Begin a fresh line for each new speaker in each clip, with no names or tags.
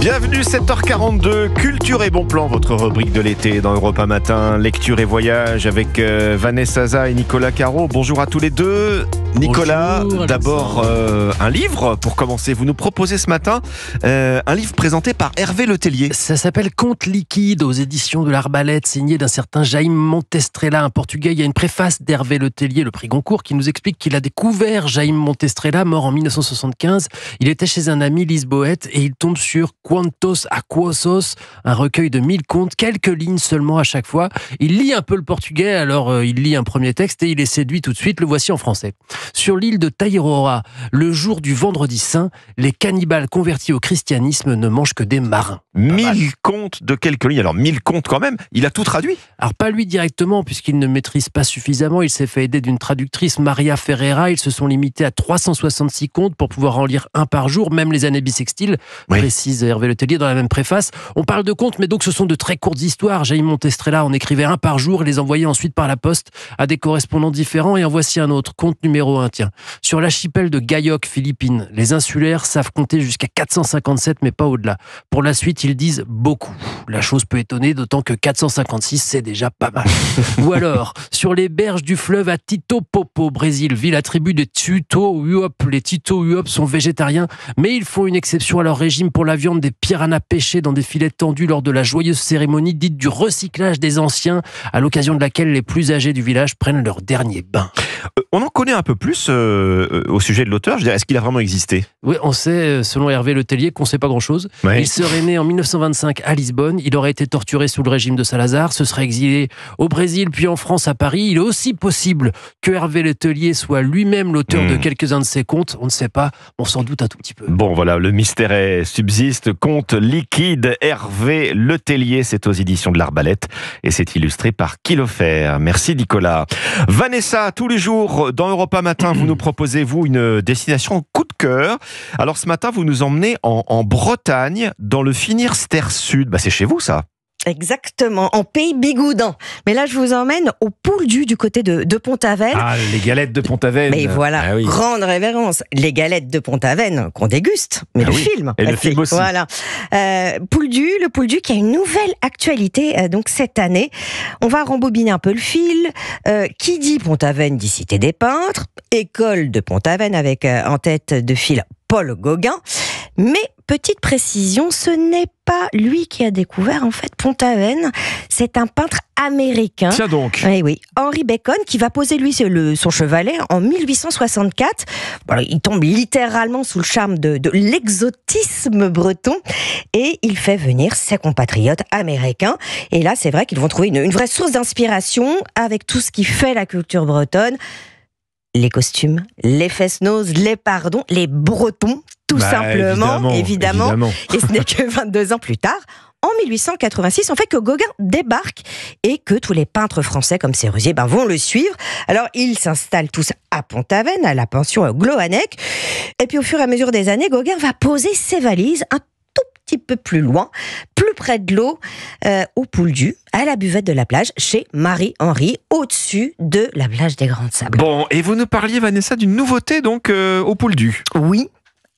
Bienvenue 7h42, Culture et Bon Plan, votre rubrique de l'été dans Europe 1 Matin, lecture et voyage avec Vanessa Zaza et Nicolas Caro. Bonjour à tous les deux. Nicolas, bonjour, d'abord un livre pour commencer. Vous nous proposez ce matin un livre présenté par Hervé Letellier.
Ça s'appelle Contes liquides aux éditions de l'Arbalète, signé d'un certain Jaime Montestrella, un Portugais. Il y a une préface d'Hervé Letellier, le prix Goncourt, qui nous explique qu'il a découvert Jaime Montestrella, mort en 1975. Il était chez un ami lisboète et il tombe sur Quantos Aquosos, un recueil de 1000 contes, quelques lignes seulement à chaque fois. Il lit un peu le portugais, alors il lit un premier texte et il est séduit tout de suite. Le voici en français. Sur l'île de Taïroa, le jour du vendredi saint, les cannibales convertis au christianisme ne mangent que des marins.
1000 contes de quelques lignes. Alors 1000 contes quand même, il a tout traduit.
Alors pas lui directement, puisqu'il ne maîtrise pas suffisamment. Il s'est fait aider d'une traductrice, Maria Ferreira. Ils se sont limités à 366 contes pour pouvoir en lire un par jour, même les années bissextiles, précise Hervé Letellier dans la même préface. On parle de contes, mais donc ce sont de très courtes histoires. Jaime Montestrella en écrivait un par jour et les envoyait ensuite par la poste à des correspondants différents. Et en voici un autre, conte numéro 1. Tiens, sur l'archipel de Gayoc, Philippines, les insulaires savent compter jusqu'à 457, mais pas au-delà. Pour la suite, ils disent beaucoup. La chose peut étonner, d'autant que 456, c'est déjà pas mal. Ou alors, sur les berges du fleuve à Tito-Popo, Brésil, vit la tribu des Tito-Uop. Les Tito-Uop sont végétariens, mais ils font une exception à leur régime pour la viande des piranhas pêchés dans des filets tendus lors de la joyeuse cérémonie dite du recyclage des anciens, à l'occasion de laquelle les plus âgés du village prennent leur dernier bain.
On en connaît un peu plus au sujet de l'auteur. Je dirais, est-ce qu'il a vraiment existé ?
Oui, on sait, selon Hervé Letellier, qu'on ne sait pas grand-chose. Ouais. Il serait né en 1925 à Lisbonne. Il aurait été torturé sous le régime de Salazar, se serait exilé au Brésil, puis en France, à Paris. Il est aussi possible que Hervé Letellier soit lui-même l'auteur de quelques-uns de ses contes. On ne sait pas, on s'en doute un tout petit peu.
Bon, voilà, le mystère subsiste. Conte liquide, Hervé Letellier, c'est aux éditions de l'Arbalète et c'est illustré par Kilofer. Merci Nicolas. Vanessa, tous les jours dans Europe 1 Matin, vous nous proposez, vous, une destination coup de cœur. Alors ce matin, vous nous emmenez en Bretagne, dans le Finistère Sud. C'est chez vous, ça ?
Exactement, en pays bigoudin. Mais là, je vous emmène au Pouldu, du côté de Pont-Aven.
Ah, les galettes de Pont-Aven.
Mais voilà, oui. Grande révérence. Les galettes de Pont-Aven qu'on déguste, mais le film.
Et le film aussi.
Voilà. Le Pouldu qui a une nouvelle actualité donc cette année. On va rembobiner un peu le fil. Qui dit Pont-Aven dit Cité des Peintres, école de Pont-Aven avec en tête de file Paul Gauguin. Mais petite précision, ce n'est pas lui qui a découvert en fait Pont-Aven, c'est un peintre américain.
Tiens donc.
Oui, Henry Bacon, qui va poser lui son chevalet en 1864. Voilà, il tombe littéralement sous le charme de l'exotisme breton et il fait venir ses compatriotes américains. Et là, c'est vrai qu'ils vont trouver une vraie source d'inspiration avec tout ce qui fait la culture bretonne. Les costumes, les fest-noz, les pardons, les bretons, tout simplement, évidemment. Et ce n'est que 22 ans plus tard, en 1886, en fait, que Gauguin débarque et que tous les peintres français comme Sérusier vont le suivre. Alors, ils s'installent tous à Pont-Aven, à la pension Gloanec. Et puis, au fur et à mesure des années, Gauguin va poser ses valises un petit peu plus loin, plus près de l'eau, au Pouldu, à la buvette de la plage, chez Marie-Henri, au-dessus de la plage des Grandes Sables.
Bon, et vous nous parliez, Vanessa, d'une nouveauté donc au Pouldu.
Oui.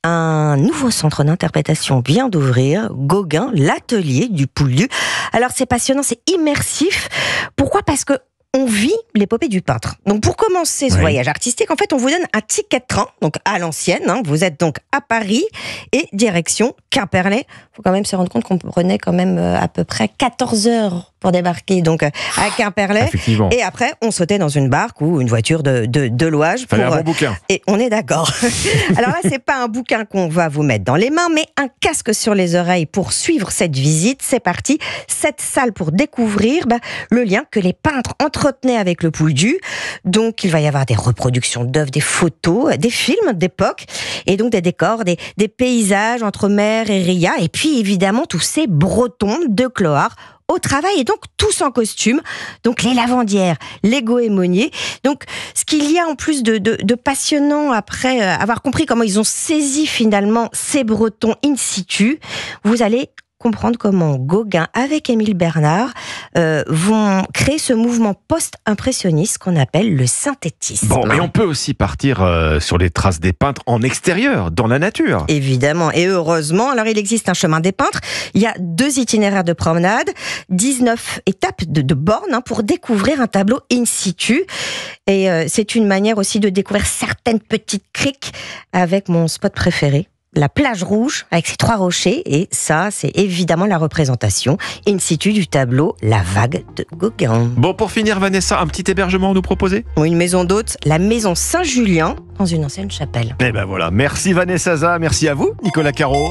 Un nouveau centre d'interprétation vient d'ouvrir, Gauguin, l'atelier du Pouldu. Alors c'est passionnant, c'est immersif. Pourquoi ? Parce que on vit l'épopée du peintre. Donc pour commencer ce voyage artistique, en fait, on vous donne un ticket de train, donc à l'ancienne. Vous êtes donc à Paris et direction Quimperlé. Il faut quand même se rendre compte qu'on prenait quand même à peu près 14 heures pour débarquer donc à Quimperlé. Et après, on sautait dans une barque ou une voiture de louage.
Fallait un bon bouquin.
Et on est d'accord. Alors là, c'est pas un bouquin qu'on va vous mettre dans les mains, mais un casque sur les oreilles pour suivre cette visite. C'est parti. Cette salle pour découvrir le lien que les peintres entretenaient avec le Pouldu. Donc, il va y avoir des reproductions d'œuvres, des photos, des films d'époque, et donc des décors, des paysages entre mer et Ria, et puis évidemment tous ces Bretons de Clohars au travail, et donc tous en costume, donc les lavandières, les goémoniers. Donc ce qu'il y a en plus de passionnant après avoir compris comment ils ont saisi finalement ces Bretons in situ, vous allez comprendre comment Gauguin, avec Émile Bernard, vont créer ce mouvement post-impressionniste qu'on appelle le synthétisme.
Bon, mais on peut aussi partir sur les traces des peintres en extérieur, dans la nature.
Évidemment, et heureusement, alors il existe un chemin des peintres, il y a 2 itinéraires de promenade, 19 étapes de bornes pour découvrir un tableau in situ. Et c'est une manière aussi de découvrir certaines petites criques avec mon spot préféré, la plage rouge avec ses 3 rochers. Et ça, c'est évidemment la représentation in situ du tableau La Vague de Gauguin.
Bon, pour finir, Vanessa, un petit hébergement à nous proposer ?
Ou une maison d'hôtes, la maison Saint-Julien, dans une ancienne chapelle.
Eh ben voilà, merci Vanessa Za, merci à vous, Nicolas Caro.